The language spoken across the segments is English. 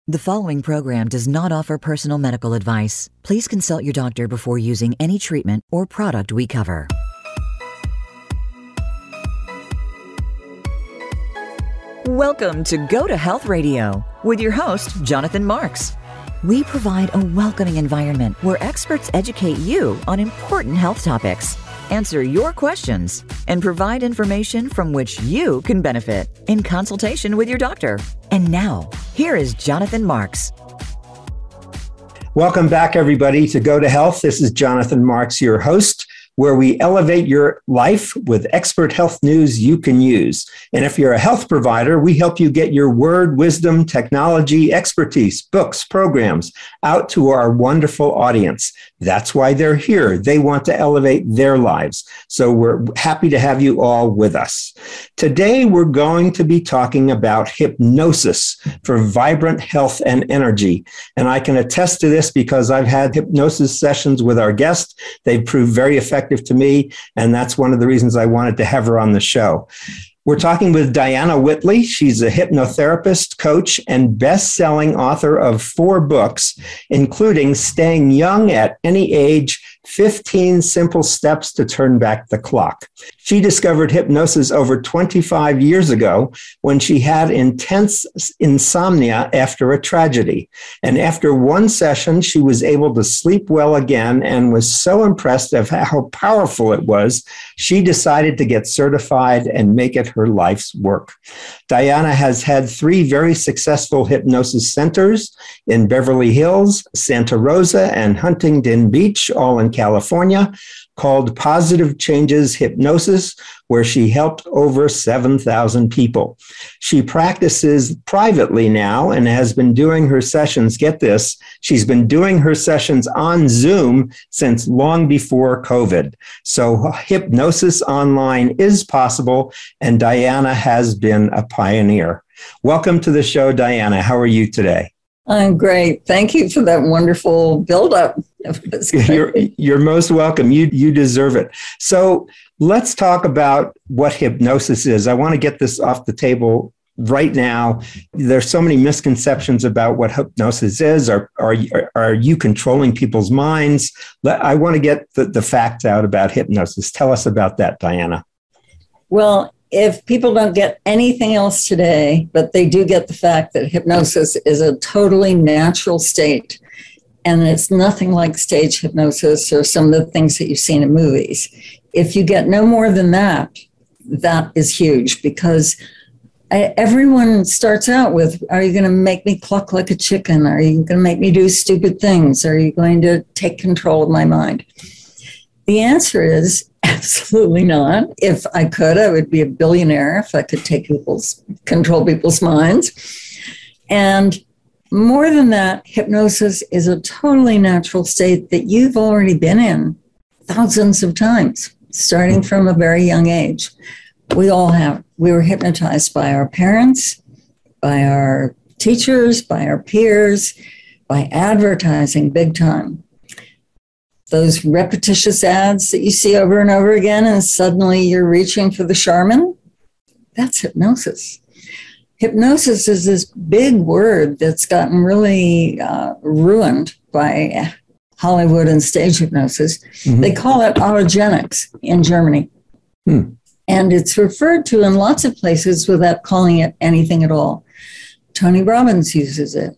The following program does not offer personal medical advice. Please consult your doctor before using any treatment or product we cover. Welcome to Go to Health Radio with your host, Jonathan Marks. We provide a welcoming environment where experts educate you on important health topics, answer your questions, and provide information from which you can benefit in consultation with your doctor. And now, here is Jonathan Marks. Welcome back, everybody, to Go to Health. This is Jonathan Marks, your host, where we elevate your life with expert health news you can use. And if you're a health provider, we help you get your word, wisdom, technology, expertise, books, programs out to our wonderful audience. That's why they're here. They want to elevate their lives. So we're happy to have you all with us. Today, we're going to be talking about hypnosis for vibrant health and energy. And I can attest to this because I've had hypnosis sessions with our guest. They've proved very effective to me, and that's one of the reasons I wanted to have her on the show. We're talking with Dianna Whitley. She's a hypnotherapist, coach, and best-selling author of 4 books, including Staying Young at Any Age, 15 Simple Steps to Turn Back the Clock. She discovered hypnosis over 25 years ago when she had intense insomnia after a tragedy. And after one session, she was able to sleep well again and was so impressed of how powerful it was, she decided to get certified and make it her life's work. Dianna has had 3 very successful hypnosis centers in Beverly Hills, Santa Rosa, and Huntington Beach, all in California, called Positive Changes Hypnosis, where she helped over 7,000 people. She practices privately now and has been doing her sessions, get this, she's been doing her sessions on Zoom since long before COVID. So hypnosis online is possible, and Dianna has been a pioneer. Welcome to the show, Dianna. How are you today? I'm great. Thank you for that wonderful build-up. You're most welcome. You deserve it. So let's talk about what hypnosis is. I want to get this off the table right now. There's so many misconceptions about what hypnosis is. Are you controlling people's minds? I want to get the facts out about hypnosis. Tell us about that, Dianna. Well, if people don't get anything else today, but they do get the fact that hypnosis is a totally natural state, and it's nothing like stage hypnosis or some of the things that you've seen in movies. If you get no more than that, that is huge, because everyone starts out with, are you going to make me cluck like a chicken? Are you going to make me do stupid things? Are you going to take control of my mind? The answer is absolutely not. If I could, I would be a billionaire if I could control people's minds. And more than that, hypnosis is a totally natural state that you've already been in thousands of times, starting from a very young age. We all have. We were hypnotized by our parents, by our teachers, by our peers, by advertising big time. Those repetitious ads that you see over and over again, and suddenly you're reaching for the Charmin, that's hypnosis. Hypnosis is this big word that's gotten really ruined by Hollywood and stage hypnosis. Mm-hmm. They call it autogenics in Germany. And it's referred to in lots of places without calling it anything at all. Tony Robbins uses it.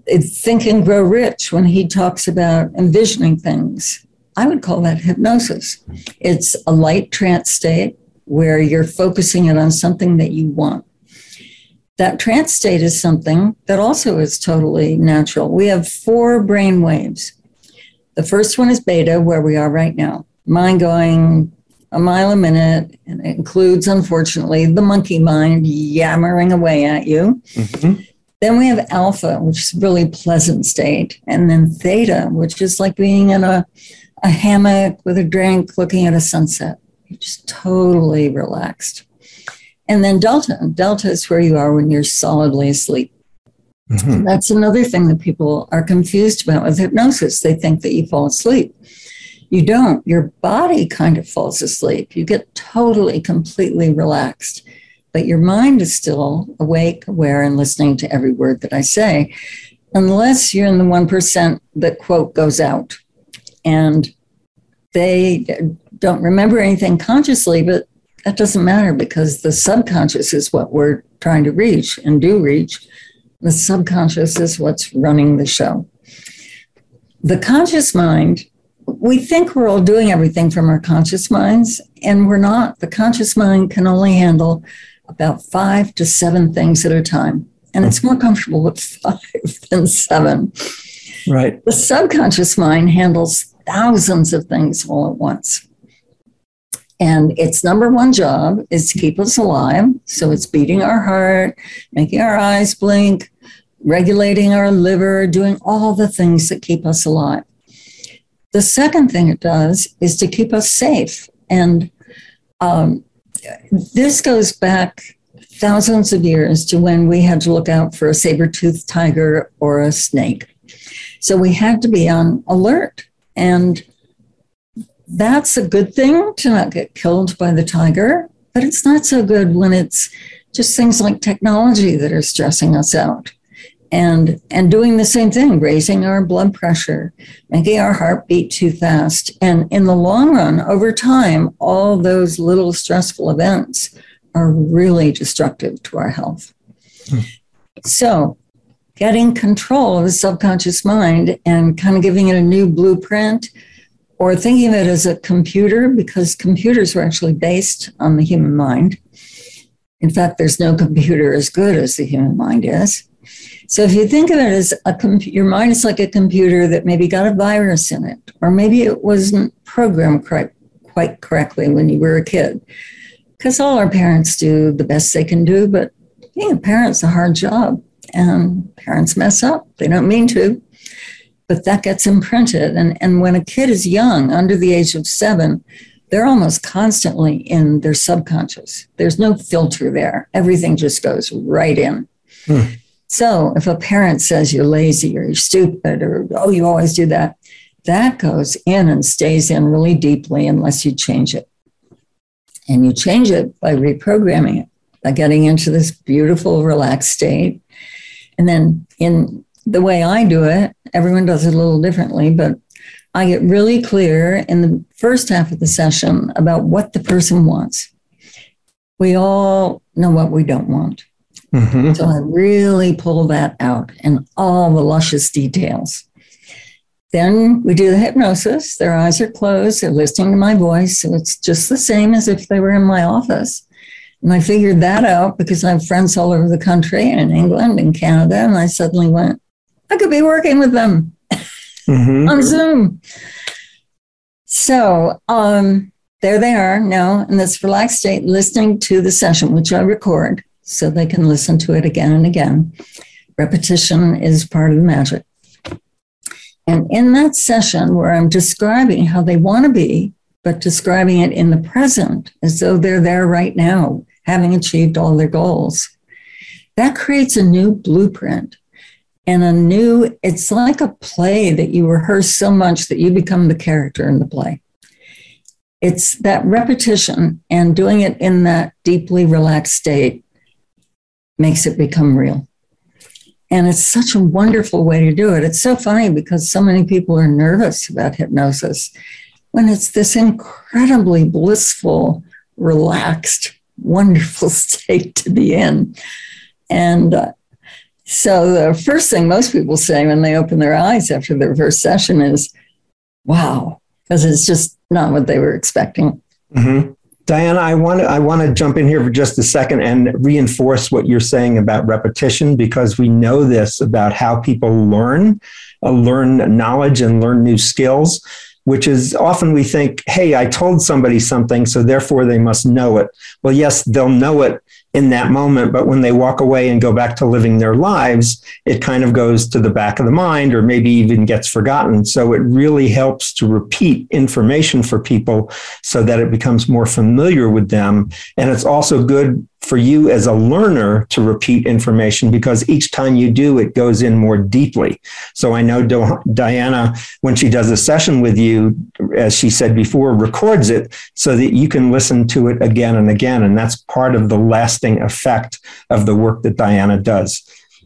Think and Grow Rich, when he talks about envisioning things, I would call that hypnosis. It's a light trance state where you're focusing it on something that you want. That trance state is something that also is totally natural. We have 4 brain waves. The first one is beta, where we are right now. Mind going a mile a minute, and it includes, unfortunately, the monkey mind yammering away at you. Mm-hmm. Then we have alpha, which is a really pleasant state. And then theta, which is like being in a hammock with a drink looking at a sunset. You're just totally relaxed. And then delta. Delta is where you are when you're solidly asleep. Mm-hmm. That's another thing that people are confused about with hypnosis. They think that you fall asleep. You don't. Your body kind of falls asleep. You get totally, completely relaxed. but your mind is still awake, aware, and listening to every word that I say, unless you're in the 1% that quote goes out. And they don't remember anything consciously, but that doesn't matter because the subconscious is what we're trying to reach and do reach. The subconscious is what's running the show. The conscious mind, we think we're all doing everything from our conscious minds, and we're not. The conscious mind can only handle about 5 to 7 things at a time. And it's more comfortable with 5 than 7. Right. The subconscious mind handles thousands of things all at once. And its number one job is to keep us alive. So it's beating our heart, making our eyes blink, regulating our liver, doing all the things that keep us alive. The second thing it does is to keep us safe. And this goes back thousands of years to when we had to look out for a saber-toothed tiger or a snake. So we had to be on alert. And that's a good thing to not get killed by the tiger, but it's not so good when it's just things like technology that are stressing us out and doing the same thing, raising our blood pressure, making our heart beat too fast. And in the long run, over time, all those little stressful events are really destructive to our health. So getting control of the subconscious mind and kind of giving it a new blueprint, or thinking of it as a computer, because computers were actually based on the human mind. In fact, there's no computer as good as the human mind is. So if you think of it as your mind is like a computer that maybe got a virus in it, or maybe it wasn't programmed quite correctly when you were a kid, because all our parents do the best they can do, but being a parent's a hard job, and parents mess up. They don't mean to. But that gets imprinted. And when a kid is young, under the age of 7, they're almost constantly in their subconscious. There's no filter there. Everything just goes right in. So if a parent says you're lazy or you're stupid or, oh, you always do that, that goes in and stays in really deeply unless you change it. And you change it by reprogramming it, by getting into this beautiful, relaxed state. And then in the way I do it, everyone does it a little differently, but I get really clear in the first half of the session about what the person wants. We all know what we don't want. Mm-hmm. So I really pull that out in all the luscious details. Then we do the hypnosis. Their eyes are closed. They're listening to my voice. So it's just the same as if they were in my office. And I figured that out because I have friends all over the country and in England and Canada. And I suddenly went, I could be working with them on Zoom. So there they are now in this relaxed state, listening to the session, which I record so they can listen to it again and again. Repetition is part of the magic. And in that session where I'm describing how they want to be, but describing it in the present as though they're there right now, having achieved all their goals, that creates a new blueprint. And it's like a play that you rehearse so much that you become the character in the play. It's that repetition and doing it in that deeply relaxed state makes it become real. And it's such a wonderful way to do it. It's so funny because so many people are nervous about hypnosis when it's this incredibly blissful, relaxed, wonderful state to be in. And so the first thing most people say when they open their eyes after their first session is, wow, because it's just not what they were expecting. Mm-hmm. Dianna, I want to jump in here for just a second and reinforce what you're saying about repetition, because we know this about how people learn knowledge and learn new skills, which is often we think, hey, I told somebody something, so therefore they must know it. Well, yes, they'll know it in that moment, but when they walk away and go back to living their lives, it kind of goes to the back of the mind or maybe even gets forgotten. So it really helps to repeat information for people so that it becomes more familiar with them. And it's also good for you as a learner to repeat information, because each time you do, it goes in more deeply. So I know Dianna, when she does a session with you, as she said before, records it so that you can listen to it again and again. And that's part of the lasting effect of the work that Dianna does.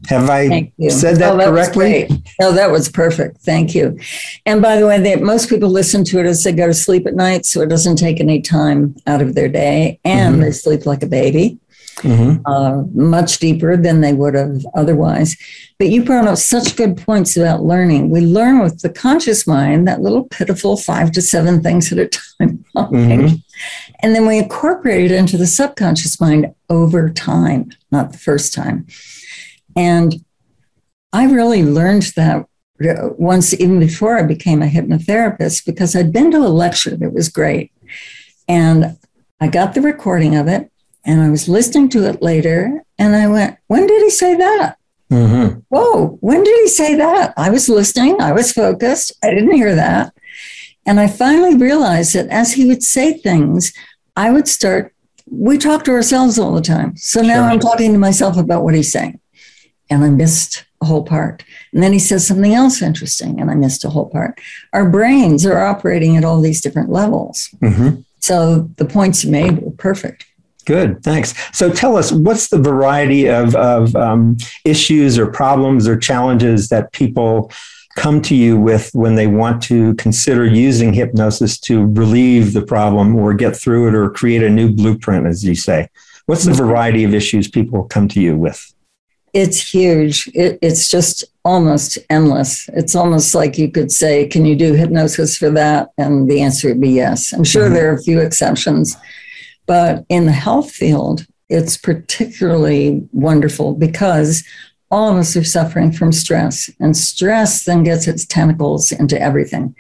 Have I said that correctly? No, that was perfect. Thank you. And by the way, most people listen to it as they go to sleep at night, so it doesn't take any time out of their day, and they sleep like a baby, much deeper than they would have otherwise. But you brought up such good points about learning. We learn with the conscious mind, that little pitiful 5 to 7 things at a time. And then we incorporate it into the subconscious mind over time, not the first time. And I really learned that once, even before I became a hypnotherapist, because I'd been to a lecture that was great. And I got the recording of it, and I was listening to it later, and I went, when did he say that? Whoa, when did he say that? I was listening. I was focused. I didn't hear that. And I finally realized that as he would say things, I would start, we talk to ourselves all the time. So now I'm talking to myself about what he's saying. And I missed a whole part. And then he says something else interesting, and I missed a whole part. Our brains are operating at all these different levels. So the points you made were perfect. Good, thanks. So tell us, what's the variety of issues or problems or challenges that people come to you with when they want to consider using hypnosis to relieve the problem or get through it or create a new blueprint, as you say? What's the variety of issues people come to you with? It's huge. It's just almost endless. It's almost like you could say, can you do hypnosis for that? And the answer would be yes. I'm sure there are a few exceptions, but in the health field, it's particularly wonderful because all of us are suffering from stress, and stress then gets its tentacles into everything.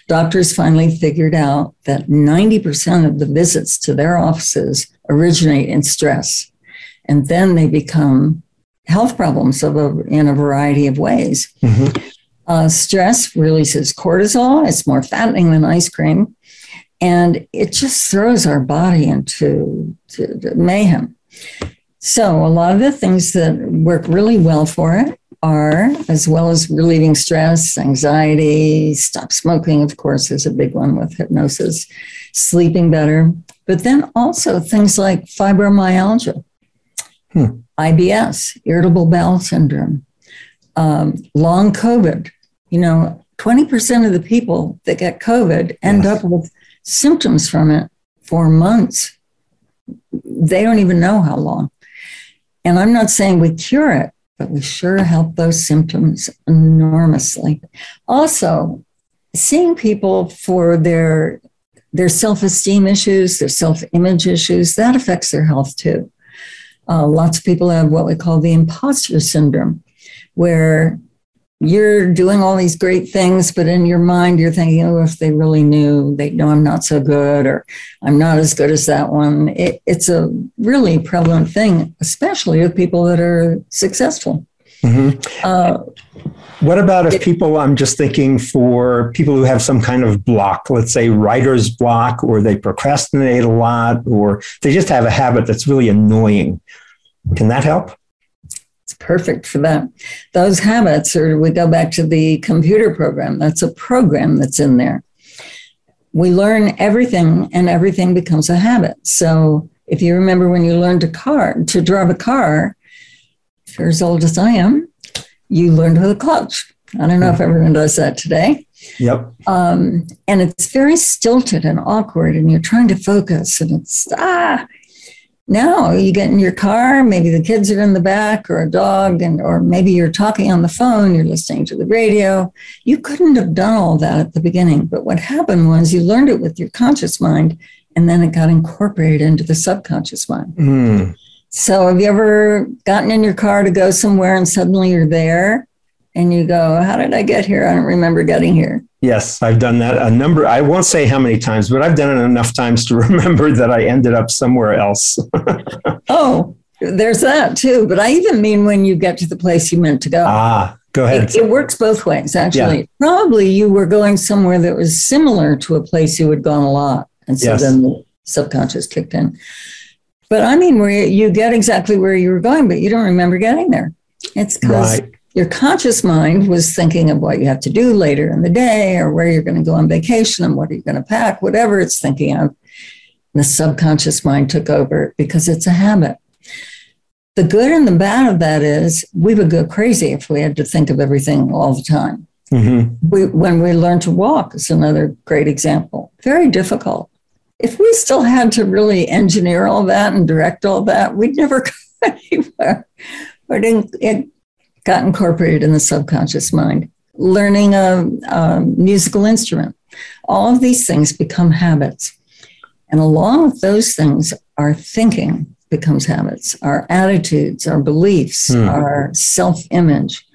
Doctors finally figured out that 90% of the visits to their offices originate in stress, and then they become health problems in a variety of ways. Stress releases cortisol. It's more fattening than ice cream. And it just throws our body into mayhem. So a lot of the things that work really well for it are, as well as relieving stress, anxiety, stop smoking, of course, is a big one with hypnosis, sleeping better, but then also things like fibromyalgia, IBS, irritable bowel syndrome, long COVID. 20% of the people that get COVID end up with symptoms from it for months. They don't even know how long. And I'm not saying we cure it, but we sure help those symptoms enormously. Also, seeing people for their self-esteem issues, their self-image issues, that affects their health too. Lots of people have what we call the imposter syndrome, where you're doing all these great things, but in your mind, you're thinking, oh, if they really knew, they'd know I'm not so good, or I'm not as good as that one. It's a really prevalent thing, especially with people that are successful. What about if people, I'm just thinking for people who have some kind of block, let's say writer's block, or they procrastinate a lot, or they just have a habit that's really annoying. Can that help? It's perfect for that. Those habits are, we go back to the computer program. That's a program that's in there. We learn everything, and everything becomes a habit. So if you remember when you learned to drive a car, if you're as old as I am, you learned with a clutch. I don't know if everyone does that today. Yep. And it's very stilted and awkward, and you're trying to focus, and it's, now you get in your car, maybe the kids are in the back, or a dog, or maybe you're talking on the phone, you're listening to the radio. You couldn't have done all that at the beginning, but what happened was you learned it with your conscious mind, and then it got incorporated into the subconscious mind. So have you ever gotten in your car to go somewhere and suddenly you're there and you go, how did I get here? I don't remember getting here. Yes, I've done that a number. I won't say how many times, but I've done it enough times to remember that I ended up somewhere else. Oh, there's that too. But I even mean when you get to the place you meant to go. Go ahead. It works both ways, actually. Yeah. Probably you were going somewhere that was similar to a place you had gone a lot. And so then the subconscious kicked in. But I mean, where you get exactly where you were going, but you don't remember getting there. It's because your conscious mind was thinking of what you have to do later in the day, or where you're going to go on vacation and what are you going to pack, whatever it's thinking of. The subconscious mind took over because it's a habit. The good and the bad of that is we would go crazy if we had to think of everything all the time. When we learn to walk is another great example. Very difficult. If we still had to really engineer all that and direct all that, we'd never go anywhere. But it got incorporated in the subconscious mind. Learning a musical instrument. All of these things become habits. And along with those things, our thinking becomes habits, our attitudes, our beliefs, our self-image.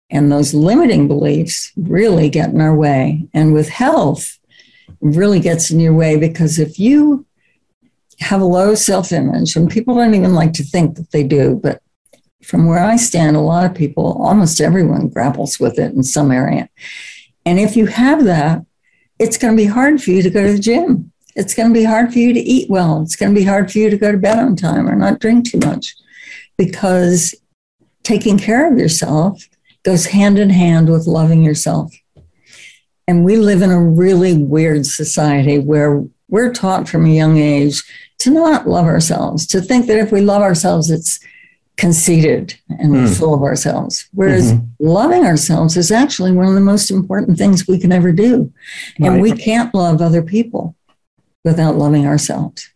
And those limiting beliefs really get in our way. And with health, it really gets in your way, because if you have a low self-image, and people don't even like to think that they do, but from where I stand, a lot of people, almost everyone grapples with it in some area. And if you have that, it's going to be hard for you to go to the gym. It's going to be hard for you to eat well. It's going to be hard for you to go to bed on time or not drink too much, because taking care of yourself goes hand in hand with loving yourself. And we live in a really weird society where we're taught from a young age to not love ourselves, to think that if we love ourselves, it's conceited and we're full of ourselves. Whereas loving ourselves is actually one of the most important things we can ever do. And we can't love other people without loving ourselves.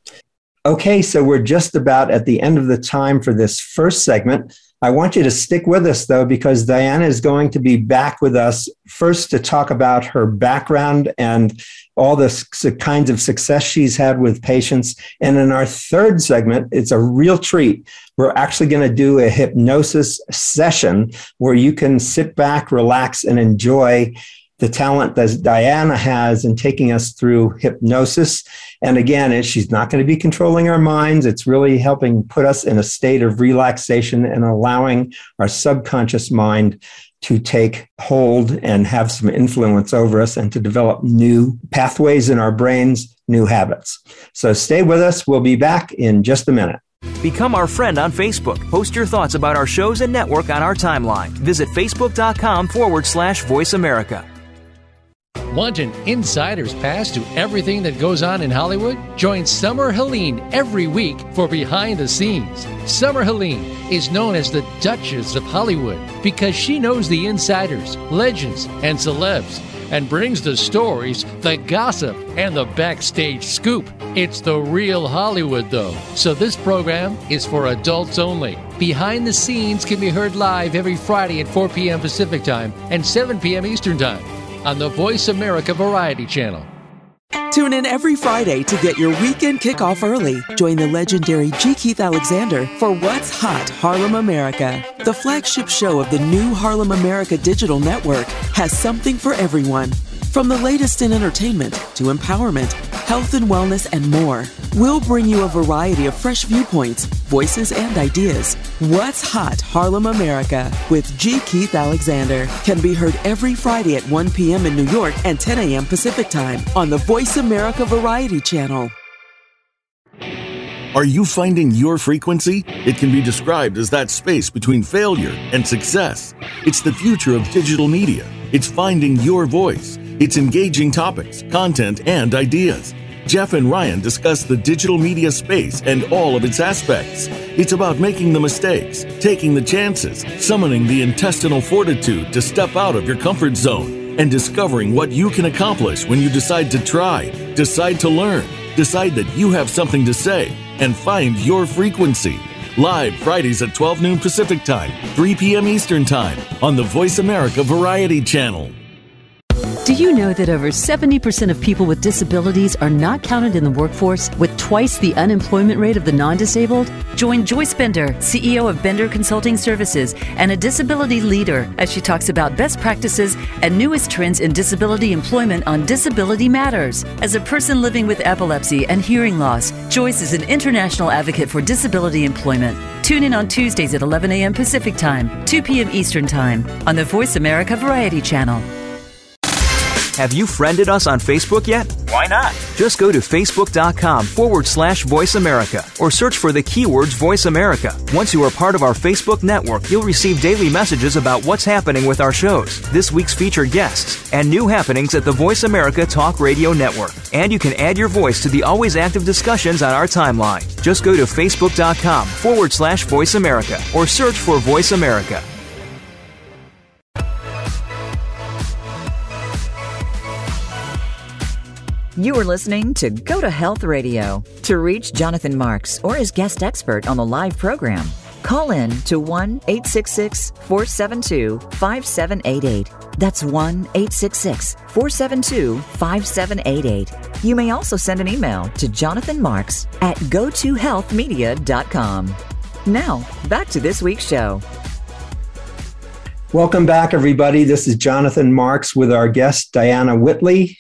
Okay, so we're just about at the end of the time for this first segment. I want you to stick with us, though, because Dianna is going to be back with us first to talk about her background and all the kinds of success she's had with patients. And in our third segment, it's a real treat. We're actually going to do a hypnosis session where you can sit back, relax, and enjoy the talent that Dianna has in taking us through hypnosis. And again, she's not going to be controlling our minds. It's really helping put us in a state of relaxation and allowing our subconscious mind to take hold and have some influence over us and to develop new pathways in our brains, new habits. So stay with us. We'll be back in just a minute. Become our friend on Facebook. Post your thoughts about our shows and network on our timeline. Visit facebook.com/Voice America. Want an insider's pass to everything that goes on in Hollywood? Join Summer Helene every week for Behind the Scenes. Summer Helene is known as the Duchess of Hollywood because she knows the insiders, legends, and celebs, and brings the stories, the gossip, and the backstage scoop. It's the real Hollywood, though, so this program is for adults only. Behind the Scenes can be heard live every Friday at 4 p.m. Pacific Time and 7 p.m. Eastern Time on the Voice America Variety Channel. Tune in every Friday to get your weekend kickoff early. Join the legendary G. Keith Alexander for What's Hot Harlem America. The flagship show of the new Harlem America Digital Network has something for everyone. From the latest in entertainment to empowerment, health and wellness, and more, we'll bring you a variety of fresh viewpoints, voices, and ideas. What's Hot Harlem America with G. Keith Alexander can be heard every Friday at 1 p.m. in New York and 10 a.m. Pacific Time on the Voice America Variety Channel. Are you finding your frequency? It can be described as that space between failure and success. It's the future of digital media. It's finding your voice. It's engaging topics, content, and ideas. Jeff and Ryan discuss the digital media space and all of its aspects. It's about making the mistakes, taking the chances, summoning the intestinal fortitude to step out of your comfort zone, and discovering what you can accomplish when you decide to try, decide to learn, decide that you have something to say, and find your frequency. Live Fridays at 12 noon Pacific Time, 3 p.m. Eastern Time on the Voice America Variety Channel. Do you know that over 70% of people with disabilities are not counted in the workforce, with twice the unemployment rate of the non-disabled? Join Joyce Bender, CEO of Bender Consulting Services and a disability leader, as she talks about best practices and newest trends in disability employment on Disability Matters. As a person living with epilepsy and hearing loss, Joyce is an international advocate for disability employment. Tune in on Tuesdays at 11 a.m. Pacific Time, 2 p.m. Eastern Time on the Voice America Variety Channel. Have you friended us on Facebook yet? Why not? Just go to facebook.com/Voice America or search for the keywords Voice America. Once you are part of our Facebook network, you'll receive daily messages about what's happening with our shows, this week's featured guests, and new happenings at the Voice America Talk Radio Network. And you can add your voice to the always active discussions on our timeline. Just go to facebook.com/Voice America or search for Voice America. You are listening to Go to Health Radio. To reach Jonathan Marks or his guest expert on the live program, call in to 1-866-472-5788. That's 1-866-472-5788. You may also send an email to jonathanmarks@gotohealthmedia.com. Now, back to this week's show. Welcome back, everybody. This is Jonathan Marks with our guest, Dianna Whitley.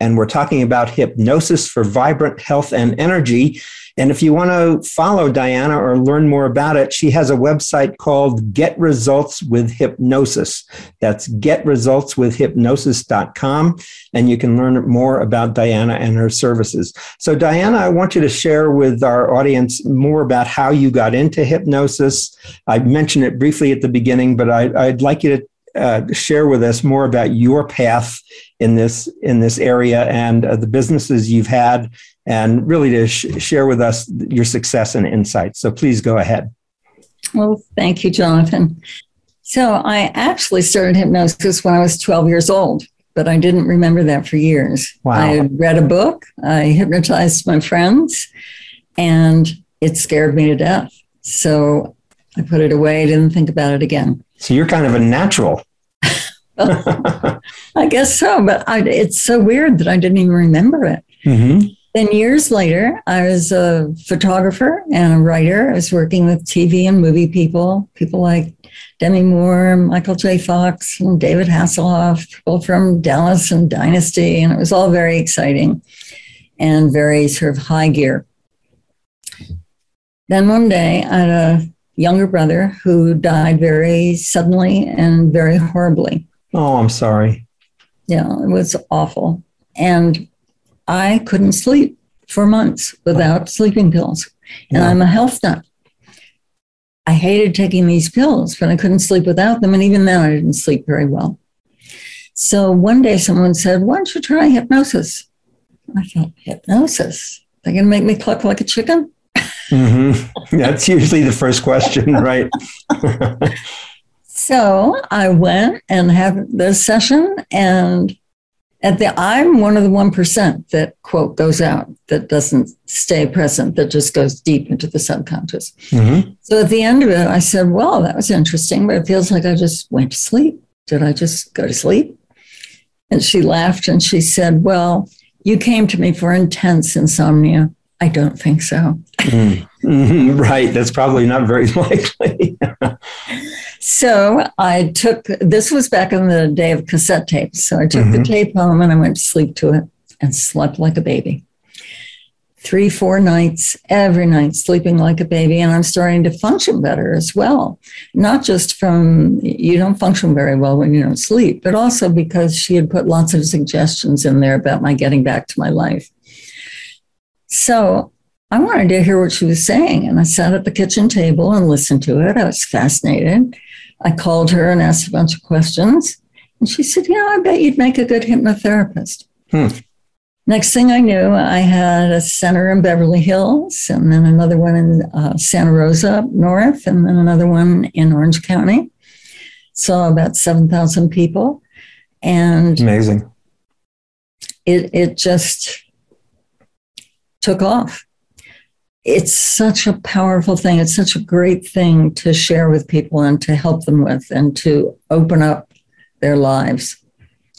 And we're talking about hypnosis for vibrant health and energy. And if you want to follow Dianna or learn more about it, she has a website called Get Results with Hypnosis. That's getresultswithhypnosis.com. And you can learn more about Dianna and her services. So Dianna, I want you to share with our audience more about how you got into hypnosis. I mentioned it briefly at the beginning, but I'd like you to share with us more about your path in this area and the businesses you've had, and really to share with us your success and insights. So please go ahead. Well, thank you, Jonathan. So I actually started hypnosis when I was 12 years old, but I didn't remember that for years. Wow. I had read a book, I hypnotized my friends, and it scared me to death. So I put it away, didn't think about it again. So you're kind of a natural. I guess so, but it's so weird that I didn't even remember it. Mm-hmm. Then years later, I was a photographer and a writer. I was working with TV and movie people like Demi Moore, Michael J. Fox, and David Hasselhoff, people from Dallas and Dynasty, and it was all very exciting and very sort of high gear. Then one day, I had a younger brother who died very suddenly and very horribly. Oh, I'm sorry. Yeah, it was awful. And I couldn't sleep for months without sleeping pills. And I'm a health nut. I hated taking these pills, but I couldn't sleep without them. And even then, I didn't sleep very well. So one day someone said, why don't you try hypnosis? I thought, hypnosis? They're going to make me cluck like a chicken? Mm-hmm. That's usually the first question, right? So I went and had this session, and I'm one of the 1% that, quote, goes out, that doesn't stay present, that just goes deep into the subconscious. Mm-hmm. So at the end of it, I said, well, that was interesting, but it feels like I just went to sleep. Did I just go to sleep? And she laughed and she said, well, you came to me for intense insomnia. I don't think so. Mm-hmm. Right. That's probably not very likely. So this was back in the day of cassette tapes. So I took the tape home and I went to sleep to it and slept like a baby. 3-4 nights, every night, sleeping like a baby. And I'm starting to function better as well. Not just from, you don't function very well when you don't sleep, but also because she had put lots of suggestions in there about my getting back to my life. So I wanted to hear what she was saying. And I sat at the kitchen table and listened to it. I was fascinated. I called her and asked a bunch of questions. And she said, I bet you'd make a good hypnotherapist. Next thing I knew, I had a center in Beverly Hills, and then another one in Santa Rosa up north, and then another one in Orange County. So about 7,000 people. And amazing. It just took off. It's such a powerful thing. It's such a great thing to share with people and to help them with and to open up their lives,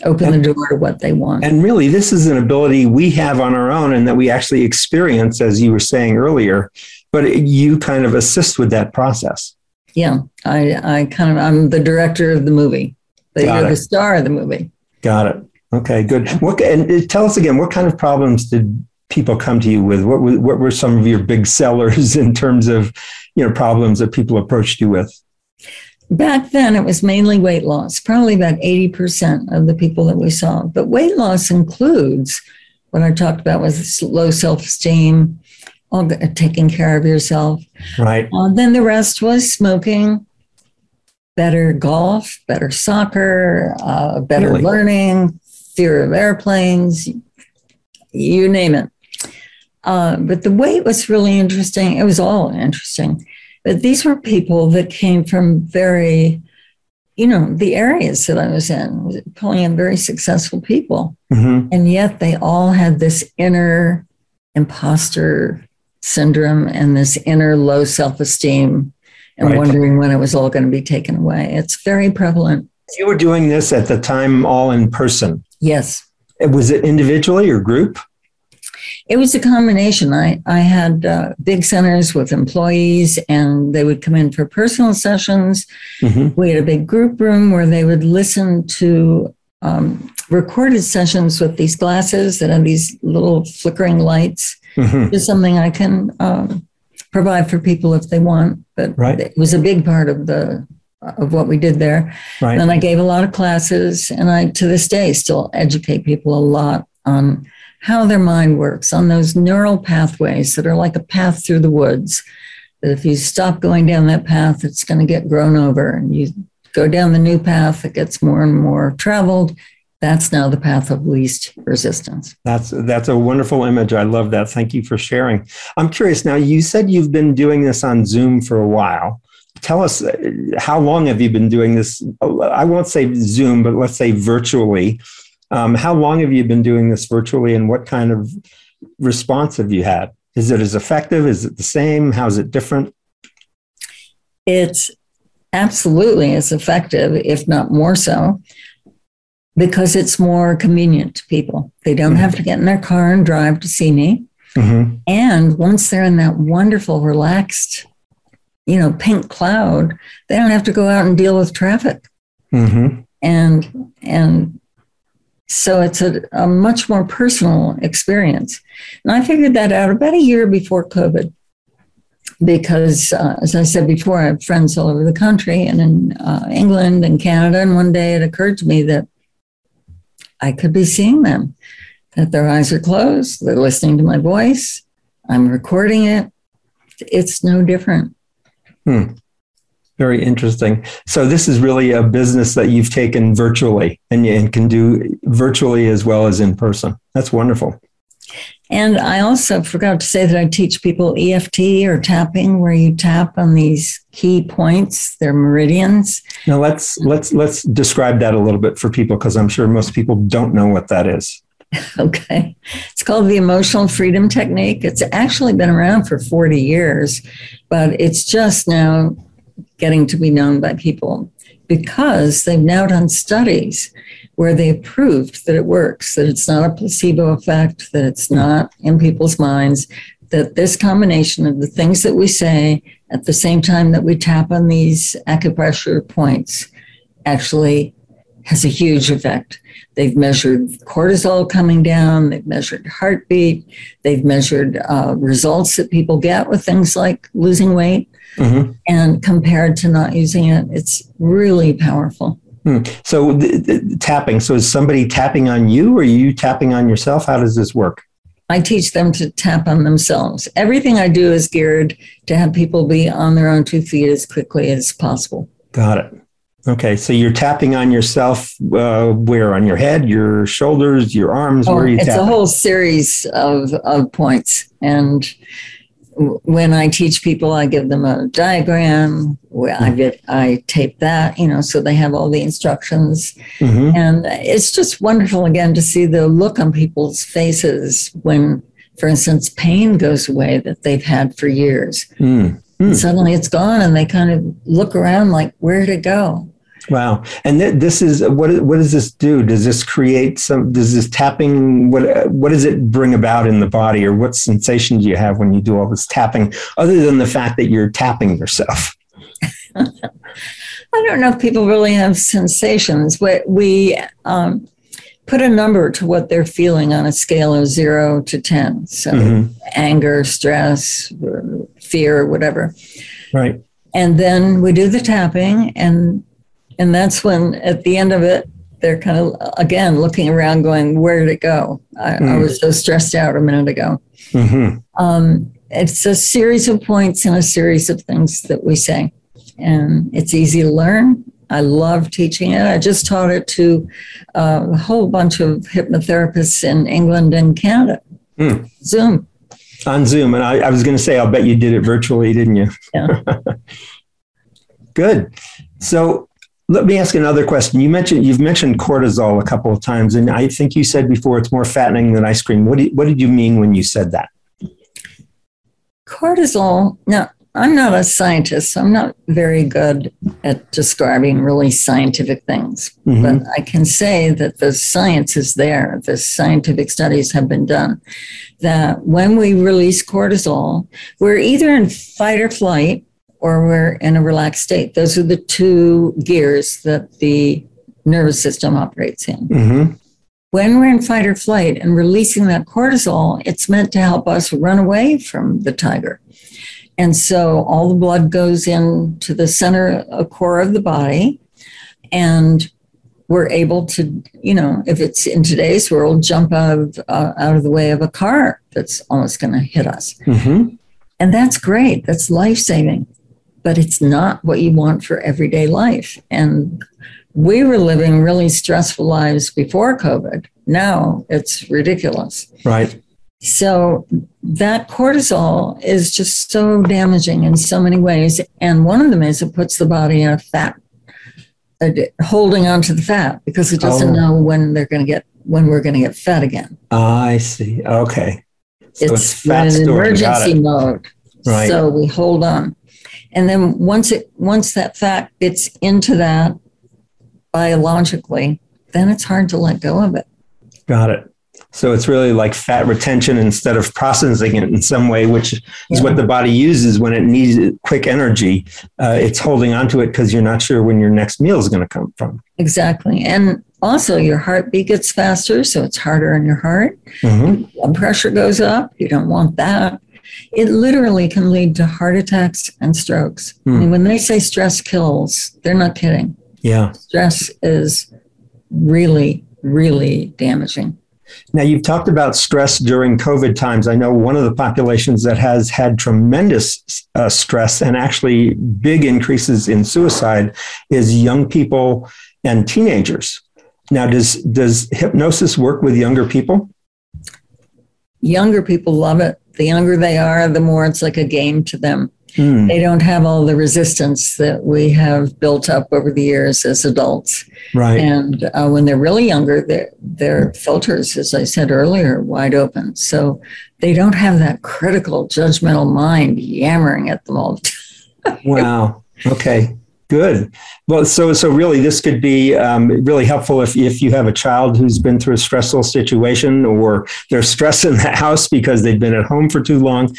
open the door to what they want. And really, this is an ability we have on our own and that we actually experience, as you were saying earlier, but you kind of assist with that process. Yeah, I'm the director of the movie. You're the star of the movie. Got it. Okay, good. And tell us again, what kind of problems did people come to you with? What were some of your big sellers in terms of, problems that people approached you with? Back then, it was mainly weight loss, probably about 80% of the people that we saw. But weight loss includes what I talked about was low self-esteem, taking care of yourself. Right. Then the rest was smoking, better golf, better soccer, better learning, fear of airplanes, you name it. But the weight was really interesting. It was all interesting. But these were people that came from very, the areas that I was in, pulling in very successful people. Mm-hmm. And yet they all had this inner imposter syndrome and this inner low self-esteem and wondering when it was all going to be taken away. It's very prevalent. You were doing this at the time all in person? Yes. Was it individually or group? It was a combination. I had big centers with employees, and they would come in for personal sessions. Mm-hmm. We had a big group room where they would listen to recorded sessions with these glasses that have these little flickering lights. Mm-hmm. It's something I can provide for people if they want. But it was a big part of what we did there. Right. And I gave a lot of classes, and I, to this day, still educate people a lot on how their mind works, on those neural pathways that are like a path through the woods. That if you stop going down that path, it's going to get grown over, and you go down the new path that gets more and more traveled. That's now the path of least resistance. That's a wonderful image. I love that. Thank you for sharing. I'm curious now, you said you've been doing this on Zoom for a while. Tell us, how long have you been doing this? I won't say Zoom, but let's say virtually. How long have you been doing this virtually, and what kind of response have you had? Is it as effective? Is it the same? How is it different? It's absolutely as effective, if not more so, because it's more convenient to people. They don't have to get in their car and drive to see me. Mm-hmm. And once they're in that wonderful, relaxed, pink cloud, they don't have to go out and deal with traffic. Mm-hmm. And so it's a much more personal experience. And I figured that out about a year before COVID, because as I said before, I have friends all over the country and in England and Canada. And one day it occurred to me that I could be seeing them, that their eyes are closed, they're listening to my voice, I'm recording it. It's no different. Very interesting. So this is really a business that you've taken virtually and can do virtually as well as in person. That's wonderful. And I also forgot to say that I teach people EFT or tapping, where you tap on these key points, they're meridians. Now let's describe that a little bit for people, because I'm sure most people don't know what that is. Okay. It's called the emotional freedom technique. It's actually been around for 40 years, but it's just now getting to be known by people because they've now done studies where they've proved that it works, that it's not a placebo effect, that it's not in people's minds, that this combination of the things that we say at the same time that we tap on these acupressure points actually has a huge effect. They've measured cortisol coming down. They've measured heartbeat. They've measured results that people get with things like losing weight. Mm-hmm. And compared to not using it, it's really powerful. So the tapping, so is somebody tapping on you or are you tapping on yourself? How does this work? I teach them to tap on themselves. Everything I do is geared to have people be on their own 2 feet as quickly as possible. Got it. Okay, so you're tapping on yourself where? On your head, your shoulders, your arms? Where are you tapping? It's a whole series of points. And when I teach people, I give them a diagram. I tape that, so they have all the instructions. Mm-hmm. And it's just wonderful, again, to see the look on people's faces when, for instance, pain goes away that they've had for years. And suddenly it's gone, and they kind of look around like, where'd it go? Wow. And this is, what does this do? Does this create does this tapping, what does it bring about in the body, or what sensation do you have when you do all this tapping, other than the fact that you're tapping yourself? I don't know if people really have sensations. We put a number to what they're feeling on a scale of 0 to 10. So anger, stress, fear, whatever. Right. And then we do the tapping, and that's when, at the end of it, they're kind of, again, looking around going, where did it go? I was so stressed out a minute ago. Mm-hmm. It's a series of points and a series of things that we say. And it's easy to learn. I love teaching it. I just taught it to a whole bunch of hypnotherapists in England and Canada. Zoom. On Zoom. And I was going to say, I'll bet you did it virtually, didn't you? Yeah. Good. So let me ask another question. You've mentioned cortisol a couple of times, and I think you said before it's more fattening than ice cream. What did you mean when you said that? Cortisol. Now, I'm not a scientist, so I'm not very good at describing really scientific things. Mm-hmm. But I can say that the science is there. The scientific studies have been done that when we release cortisol, we're either in fight or flight or we're in a relaxed state. Those are the two gears that the nervous system operates in. Mm-hmm. When we're in fight or flight and releasing that cortisol, it's meant to help us run away from the tiger. And so all the blood goes into the center core of the body, and we're able to, if it's in today's world, jump out of the way of a car that's almost going to hit us. Mm-hmm. And that's great. That's life-saving. But it's not what you want for everyday life. And we were living really stressful lives before COVID. Now it's ridiculous. Right. So that cortisol is just so damaging in so many ways. And one of them is it puts the body in a fat, holding on to the fat because it doesn't know when we're going to get fat again. I see. Okay. So it's fat in emergency mode. Right. So we hold on. And then once that fat gets into that biologically, then it's hard to let go of it. Got it. So it's really like fat retention instead of processing it in some way, which is what the body uses when it needs quick energy. It's holding on to it because you're not sure when your next meal is going to come from. Exactly. And also your heartbeat gets faster, so it's harder on your heart. Mm-hmm. Blood pressure goes up. You don't want that. It literally can lead to heart attacks and strokes. I mean, when they say stress kills, they're not kidding. Yeah. Stress is really, really damaging. Now, you've talked about stress during COVID times. I know one of the populations that has had tremendous stress and actually big increases in suicide is young people and teenagers. Now, does hypnosis work with younger people? Younger people love it. The younger they are, the more it's like a game to them. They don't have all the resistance that we have built up over the years as adults. Right. And when they're really younger, their filters, as I said earlier, are wide open. So they don't have that critical, judgmental mind yammering at them all the time. Wow. Okay. Good. Well, so really this could be really helpful if you have a child who's been through a stressful situation or there's stress in the house because they've been at home for too long.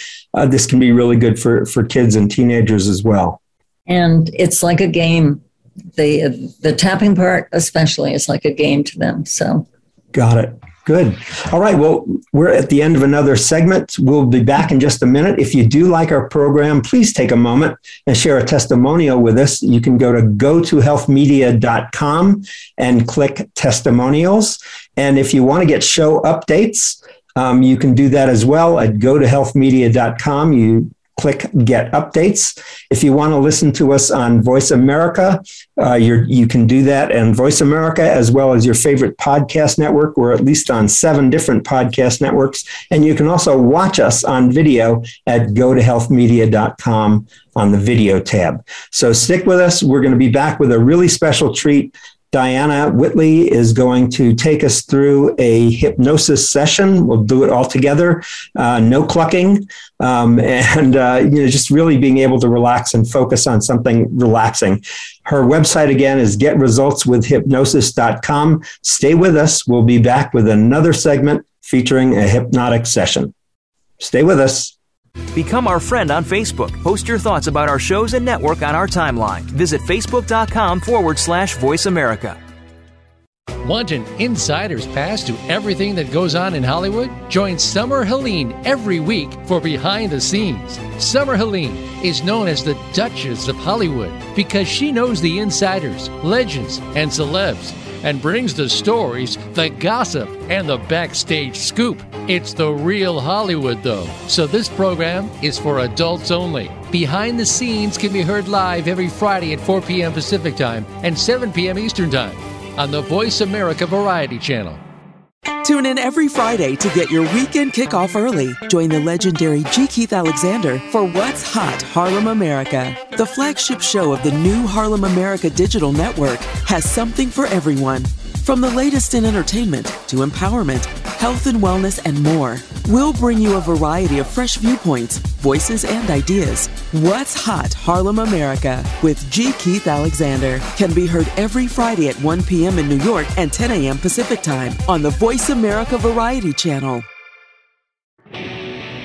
This can be really good for kids and teenagers as well. And it's like a game. The tapping part especially is like a game to them. So got it. Good. All right. Well, we're at the end of another segment. We'll be back in just a minute. If you do like our program, please take a moment and share a testimonial with us. You can go to gotohealthmedia.com and click testimonials. And if you want to get show updates, you can do that as well at gotohealthmedia.com. You click Get Updates. If you want to listen to us on Voice America, you can do that. And Voice America, as well as your favorite podcast network, we're at least on 7 different podcast networks. And you can also watch us on video at gotohealthmedia.com on the video tab. So stick with us. We're going to be back with a really special treat. Dianna Whitley is going to take us through a hypnosis session. We'll do it all together, no clucking, and just really being able to relax and focus on something relaxing. Her website, again, is getresultswithhypnosis.com. Stay with us. We'll be back with another segment featuring a hypnotic session. Stay with us. Become our friend on Facebook. Post your thoughts about our shows and network on our timeline. Visit facebook.com/Voice America. Want an insider's pass to everything that goes on in Hollywood? Join Summer Helene every week for Behind the Scenes. Summer Helene is known as the Duchess of Hollywood because she knows the insiders, legends, and celebs, and brings the stories, the gossip, and the backstage scoop. It's the real Hollywood, though, so this program is for adults only. Behind the Scenes can be heard live every Friday at 4 p.m. Pacific Time and 7 p.m. Eastern Time on the Voice America Variety Channel. Tune in every Friday to get your weekend kickoff early. Join the legendary G. Keith Alexander for What's Hot Harlem America. The flagship show of the new Harlem America Digital Network has something for everyone. From the latest in entertainment to empowerment, health and wellness, and more, we'll bring you a variety of fresh viewpoints, voices, and ideas. What's Hot Harlem America with G. Keith Alexander can be heard every Friday at 1 p.m. in New York and 10 a.m. Pacific Time on the Voice America Variety Channel.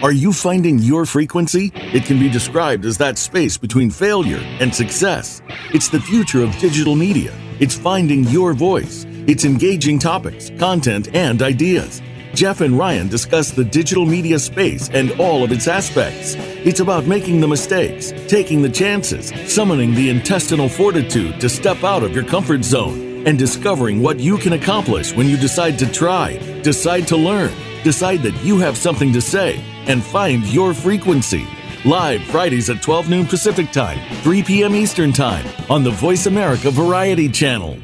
Are you finding your frequency? It can be described as that space between failure and success. It's the future of digital media. It's finding your voice. It's engaging topics, content, and ideas. Jeff and Ryan discuss the digital media space and all of its aspects. It's about making the mistakes, taking the chances, summoning the intestinal fortitude to step out of your comfort zone, and discovering what you can accomplish when you decide to try, decide to learn, decide that you have something to say, and find your frequency. Live Fridays at 12 noon Pacific Time, 3 p.m. Eastern Time on the Voice America Variety Channel.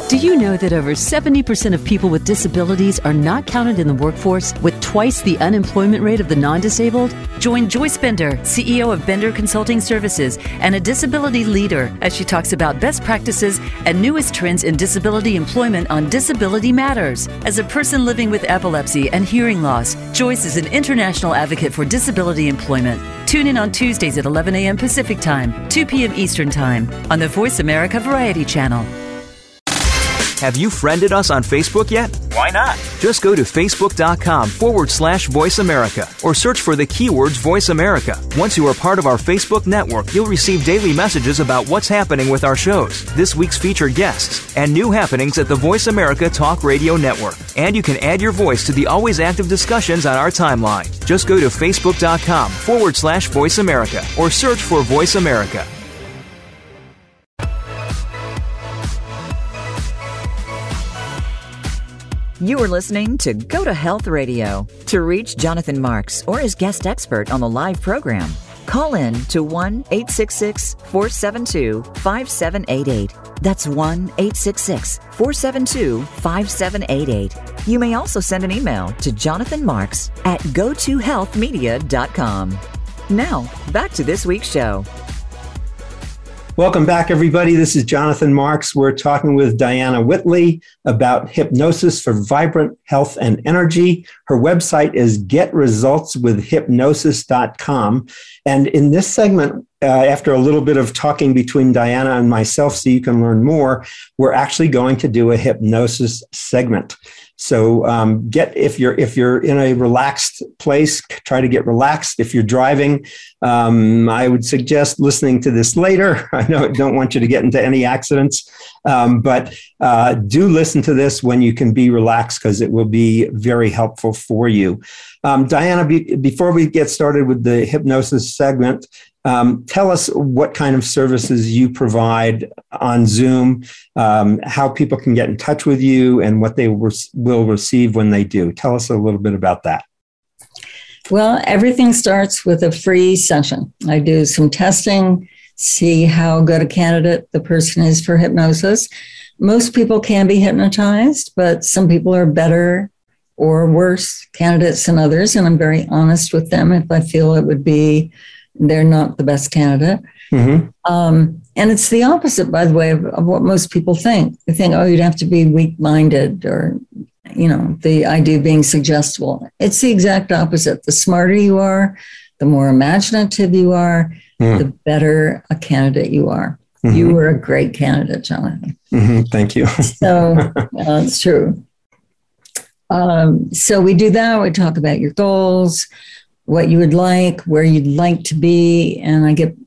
Do you know that over 70% of people with disabilities are not counted in the workforce, with twice the unemployment rate of the non-disabled? Join Joyce Bender, CEO of Bender Consulting Services and a disability leader, as she talks about best practices and newest trends in disability employment on Disability Matters. As a person living with epilepsy and hearing loss, Joyce is an international advocate for disability employment. Tune in on Tuesdays at 11 a.m. Pacific Time, 2 p.m. Eastern Time on the Voice America Variety Channel. Have you friended us on Facebook yet? Why not? Just go to facebook.com/Voice America or search for the keywords Voice America. Once you are part of our Facebook network, you'll receive daily messages about what's happening with our shows, this week's featured guests, and new happenings at the Voice America Talk Radio Network. And you can add your voice to the always active discussions on our timeline. Just go to facebook.com/Voice America or search for Voice America. You are listening to Go to Health Radio. To reach Jonathan Marks or his guest expert on the live program, call in to 1-866-472-5788. That's 1-866-472-5788. You may also send an email to jonathanmarks@gotohealthmedia.com. Now, back to this week's show. Welcome back, everybody. This is Jonathan Marks. We're talking with Dianna Whitley about hypnosis for vibrant health and energy. Her website is getresultswithhypnosis.com. And in this segment, after a little bit of talking between Dianna and myself so you can learn more, we're actually going to do a hypnosis segment. So if you're in a relaxed place, try to get relaxed. If you're driving, I would suggest listening to this later. I don't want you to get into any accidents, but do listen to this when you can be relaxed, because it will be very helpful for you. Dianna, before we get started with the hypnosis segment, tell us what kind of services you provide on Zoom, how people can get in touch with you, and what they will receive when they do. Tell us a little bit about that. Well, everything starts with a free session. I do some testing, see how good a candidate the person is for hypnosis. Most people can be hypnotized, but some people are better or worse candidates than others, and I'm very honest with them if I feel it would be they're not the best candidate. Mm-hmm. And it's the opposite, by the way, of what most people think. They think, oh, you'd have to be weak-minded, or, the idea of being suggestible. It's the exact opposite. The smarter you are, the more imaginative you are, the better a candidate you are. Mm-hmm. You were a great candidate, Jonathan. Mm-hmm. Thank you. So it's true. So we do that. We talk about your goals, what you would like, where you'd like to be. And I get,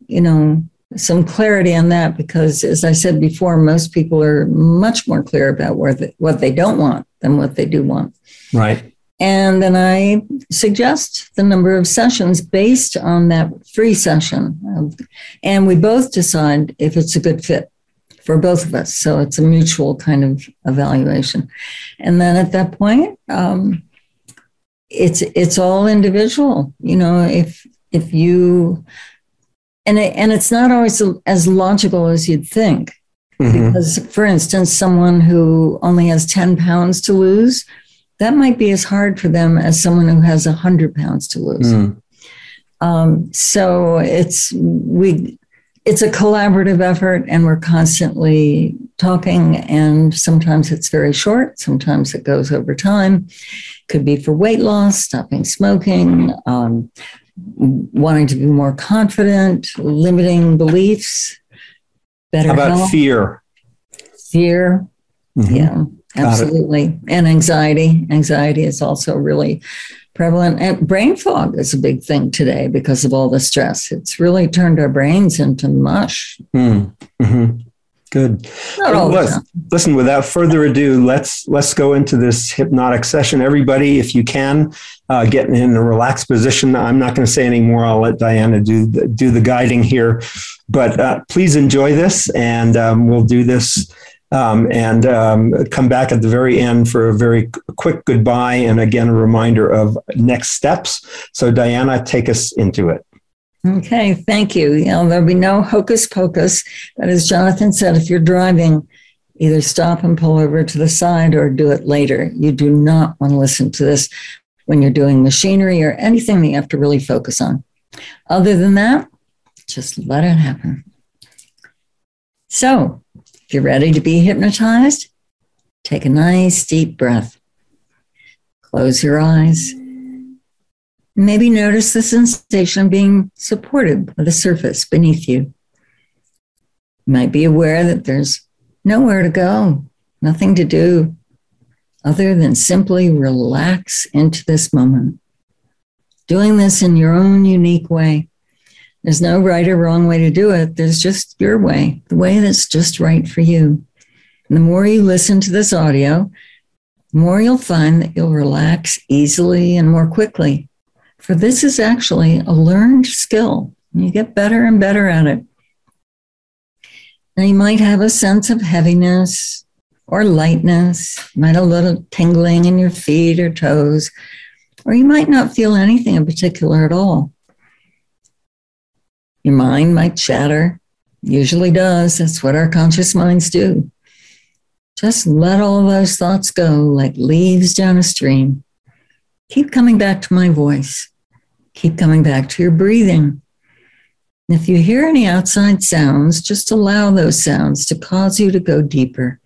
some clarity on that, because as I said before, most people are much more clear about what they don't want than what they do want. Right. And then I suggest the number of sessions based on that free session. And we both decide if it's a good fit for both of us. So it's a mutual kind of evaluation. And then at that point, it's all individual. You know, if you, and it's not always as logical as you'd think. Mm-hmm. Because, for instance, someone who only has 10 pounds to lose, that might be as hard for them as someone who has 100 pounds to lose. So it's a collaborative effort, and we're constantly talking, and sometimes it's very short, sometimes it goes over time. Could be for weight loss, stopping smoking, wanting to be more confident, limiting beliefs, better health. How about fear? Fear, mm-hmm. Yeah. Absolutely. And anxiety. Anxiety is also really prevalent. And brain fog is a big thing today because of all the stress. It's really turned our brains into mush. Mm-hmm. Good. Listen, without further ado, let's go into this hypnotic session. Everybody, if you can, get in a relaxed position. I'm not going to say any more. I'll let Dianna do the guiding here. But please enjoy this, and we'll do this. And come back at the very end for a very quick goodbye, and again, a reminder of next steps. So Dianna, take us into it. Okay, thank you. There'll be no hocus pocus. But as Jonathan said, if you're driving, either stop and pull over to the side or do it later. You do not want to listen to this when you're doing machinery or anything that you have to really focus on. Other than that, just let it happen. So, if you're ready to be hypnotized, take a nice deep breath. Close your eyes. Maybe notice the sensation of being supported by the surface beneath you. You might be aware that there's nowhere to go, nothing to do, other than simply relax into this moment. Doing this in your own unique way. There's no right or wrong way to do it. There's just your way, the way that's just right for you. And the more you listen to this audio, the more you'll find that you'll relax easily and more quickly. For this is actually a learned skill. You get better and better at it. Now you might have a sense of heaviness or lightness. You might have a little tingling in your feet or toes, or you might not feel anything in particular at all. Your mind might chatter. Usually does. That's what our conscious minds do. Just let all those thoughts go like leaves down a stream. Keep coming back to my voice. Keep coming back to your breathing. And if you hear any outside sounds, just allow those sounds to cause you to go deeper.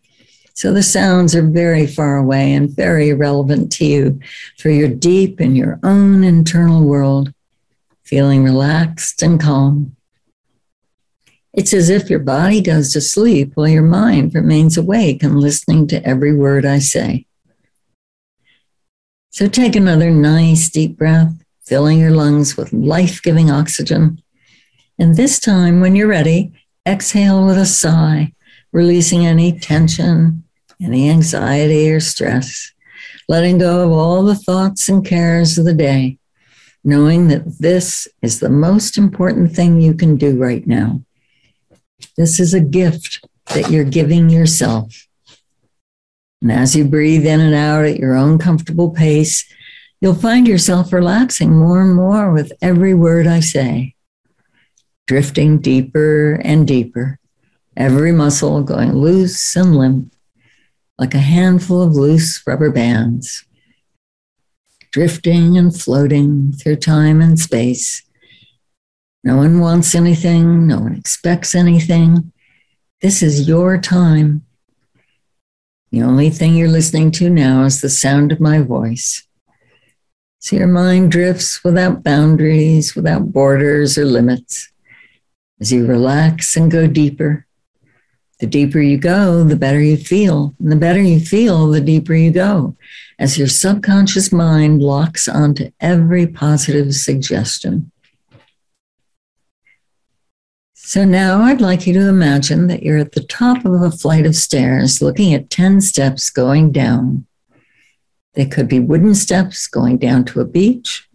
So the sounds are very far away and very relevant to you, for you're deep in your own internal world, feeling relaxed and calm. It's as if your body goes to sleep while your mind remains awake and listening to every word I say. So take another nice deep breath, filling your lungs with life-giving oxygen. And this time, when you're ready, exhale with a sigh, releasing any tension, any anxiety or stress, letting go of all the thoughts and cares of the day, knowing that this is the most important thing you can do right now. This is a gift that you're giving yourself. And as you breathe in and out at your own comfortable pace, you'll find yourself relaxing more and more with every word I say, drifting deeper and deeper, every muscle going loose and limp, like a handful of loose rubber bands, drifting and floating through time and space. No one wants anything. No one expects anything. This is your time. The only thing you're listening to now is the sound of my voice. So your mind drifts without boundaries, without borders or limits. As you relax and go deeper, the deeper you go, the better you feel. And the better you feel, the deeper you go, as your subconscious mind locks onto every positive suggestion. So now I'd like you to imagine that you're at the top of a flight of stairs looking at 10 steps going down. They could be wooden steps going down to a beach.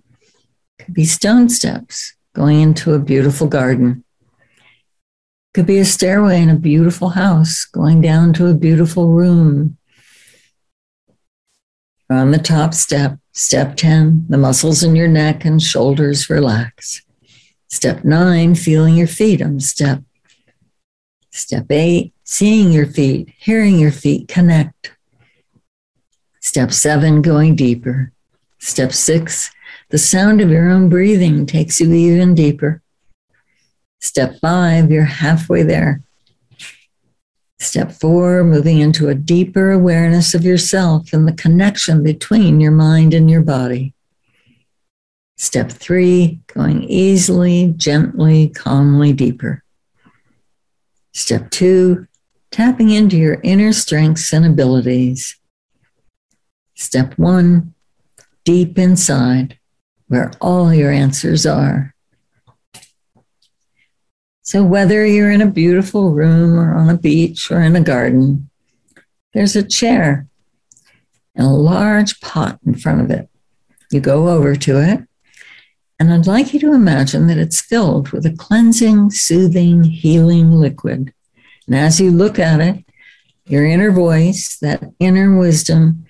Could be stone steps going into a beautiful garden. Could be a stairway in a beautiful house going down to a beautiful room. On the top step, step 10, the muscles in your neck and shoulders relax. Step 9, feeling your feet on the step. Step 8, seeing your feet, hearing your feet connect. Step 7, going deeper. Step 6, the sound of your own breathing takes you even deeper. Step 5, you're halfway there. Step 4, moving into a deeper awareness of yourself and the connection between your mind and your body. Step 3, going easily, gently, calmly deeper. Step 2, tapping into your inner strengths and abilities. Step 1, deep inside, where all your answers are. So whether you're in a beautiful room or on a beach or in a garden, there's a chair and a large pot in front of it. You go over to it, and I'd like you to imagine that it's filled with a cleansing, soothing, healing liquid. And as you look at it, your inner voice, that inner wisdom,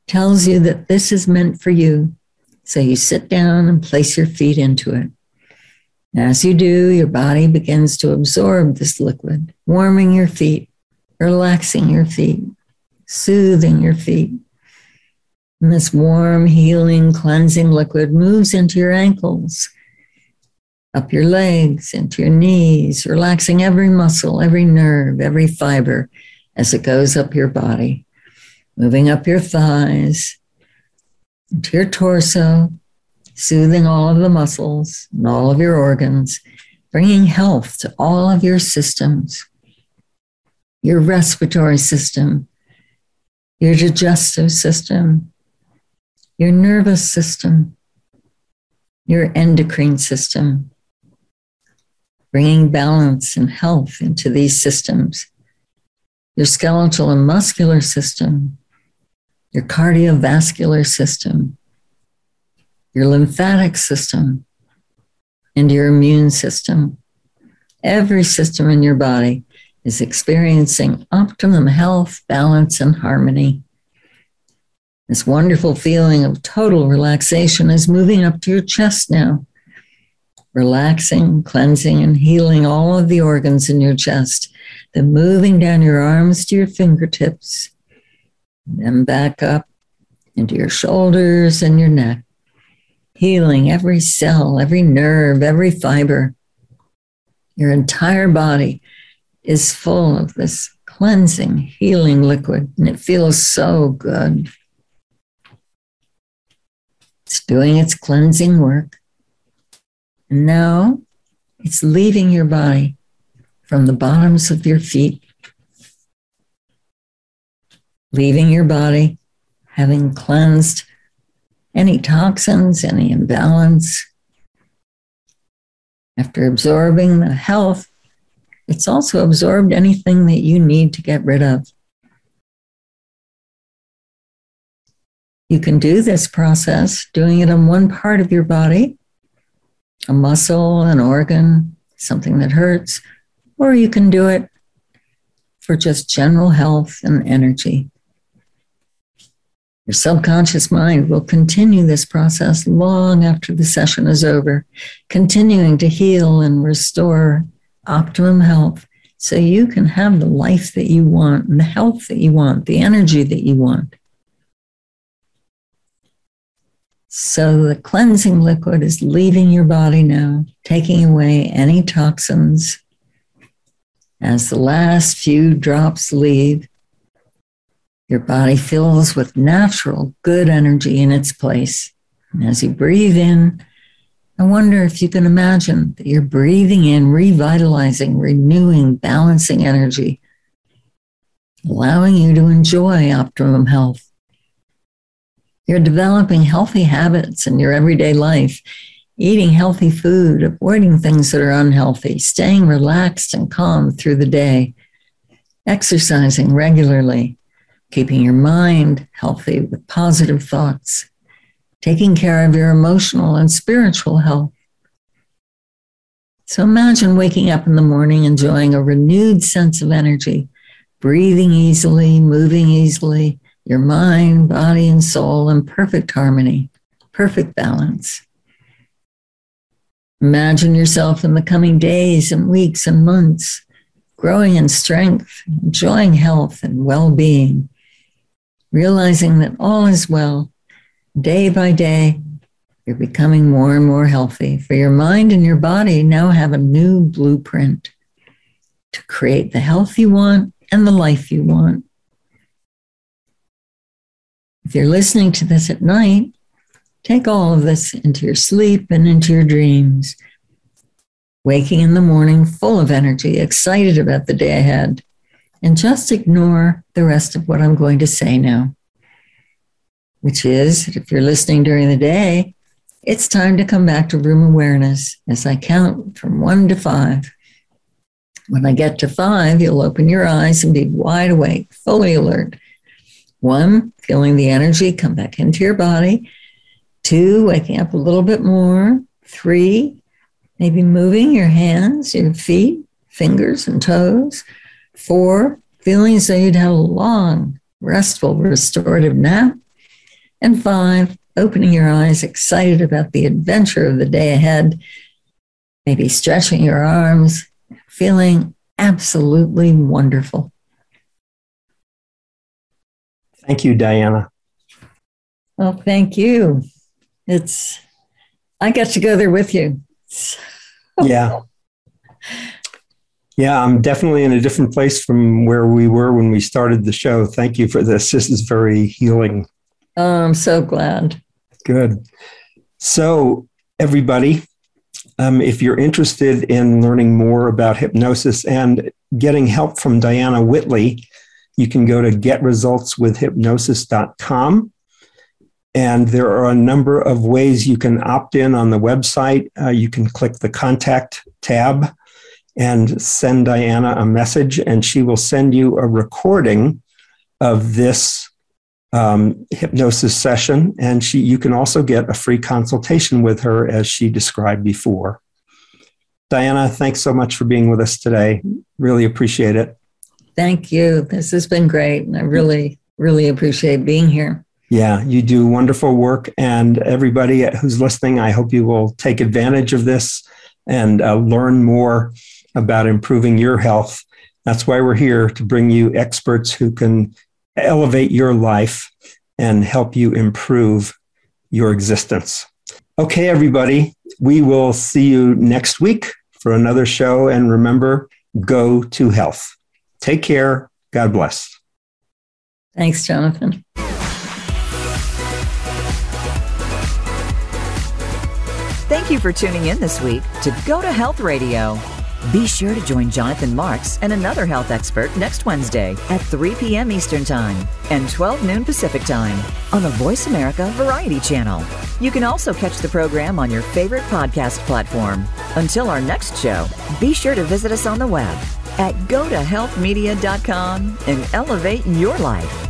tells you that this is meant for you. So you sit down and place your feet into it. As you do, your body begins to absorb this liquid, warming your feet, relaxing your feet, soothing your feet. And this warm, healing, cleansing liquid moves into your ankles, up your legs, into your knees, relaxing every muscle, every nerve, every fiber as it goes up your body, moving up your thighs, into your torso, soothing all of the muscles and all of your organs, bringing health to all of your systems, your respiratory system, your digestive system, your nervous system, your endocrine system, bringing balance and health into these systems, your skeletal and muscular system, your cardiovascular system, your lymphatic system, and your immune system. Every system in your body is experiencing optimum health, balance, and harmony. This wonderful feeling of total relaxation is moving up to your chest now, relaxing, cleansing, and healing all of the organs in your chest, then moving down your arms to your fingertips, then back up into your shoulders and your neck, healing every cell, every nerve, every fiber. Your entire body is full of this cleansing, healing liquid, and it feels so good. It's doing its cleansing work. And now it's leaving your body from the bottoms of your feet, leaving your body, having cleansed any toxins, any imbalance. After absorbing the health, it's also absorbed anything that you need to get rid of. You can do this process doing it on one part of your body, a muscle, an organ, something that hurts, or you can do it for just general health and energy. Your subconscious mind will continue this process long after the session is over, continuing to heal and restore optimum health so you can have the life that you want and the health that you want, the energy that you want. So the cleansing liquid is leaving your body now, taking away any toxins. As the last few drops leave, your body fills with natural, good energy in its place. And as you breathe in, I wonder if you can imagine that you're breathing in, revitalizing, renewing, balancing energy, allowing you to enjoy optimum health. You're developing healthy habits in your everyday life, eating healthy food, avoiding things that are unhealthy, staying relaxed and calm through the day, exercising regularly, keeping your mind healthy with positive thoughts, taking care of your emotional and spiritual health. So imagine waking up in the morning enjoying a renewed sense of energy, breathing easily, moving easily, your mind, body, and soul in perfect harmony, perfect balance. Imagine yourself in the coming days and weeks and months, growing in strength, enjoying health and well-being, realizing that all is well. Day by day, you're becoming more and more healthy, for your mind and your body now have a new blueprint to create the health you want and the life you want. If you're listening to this at night, take all of this into your sleep and into your dreams, waking in the morning full of energy, excited about the day ahead, and just ignore the rest of what I'm going to say now, which is, if you're listening during the day, it's time to come back to room awareness as I count from 1 to 5. When I get to 5, you'll open your eyes and be wide awake, fully alert. 1, feeling the energy come back into your body. 2, waking up a little bit more. 3, maybe moving your hands, your feet, fingers, and toes. 4, feeling as though you'd had a long, restful, restorative nap. And 5, opening your eyes, excited about the adventure of the day ahead, maybe stretching your arms, feeling absolutely wonderful. Thank you, Dianna. Well, thank you. I get to go there with you. Yeah. Yeah, I'm definitely in a different place from where we were when we started the show. Thank you for this. This is very healing. Oh, I'm so glad. Good. So, everybody, if you're interested in learning more about hypnosis and getting help from Dianna Whitley, you can go to getresultswithhypnosis.com. And there are a number of ways you can opt in on the website. You can click the contact tab and send Dianna a message, and she will send you a recording of this hypnosis session. And you can also get a free consultation with her, as she described before. Dianna, thanks so much for being with us today. Really appreciate it. Thank you. This has been great. And I really, really appreciate being here. Yeah, you do wonderful work. And everybody who's listening, I hope you will take advantage of this and learn more about improving your health. That's why we're here, to bring you experts who can elevate your life and help you improve your existence. Okay, everybody, we will see you next week for another show. And remember, go to health. Take care. God bless. Thanks, Jonathan. Thank you for tuning in this week to Go to Health Radio. Be sure to join Jonathan Marks and another health expert next Wednesday at 3 p.m. Eastern Time and 12 noon Pacific Time on the Voice America Variety Channel. You can also catch the program on your favorite podcast platform. Until our next show, be sure to visit us on the web at gotohealthmedia.com and elevate your life.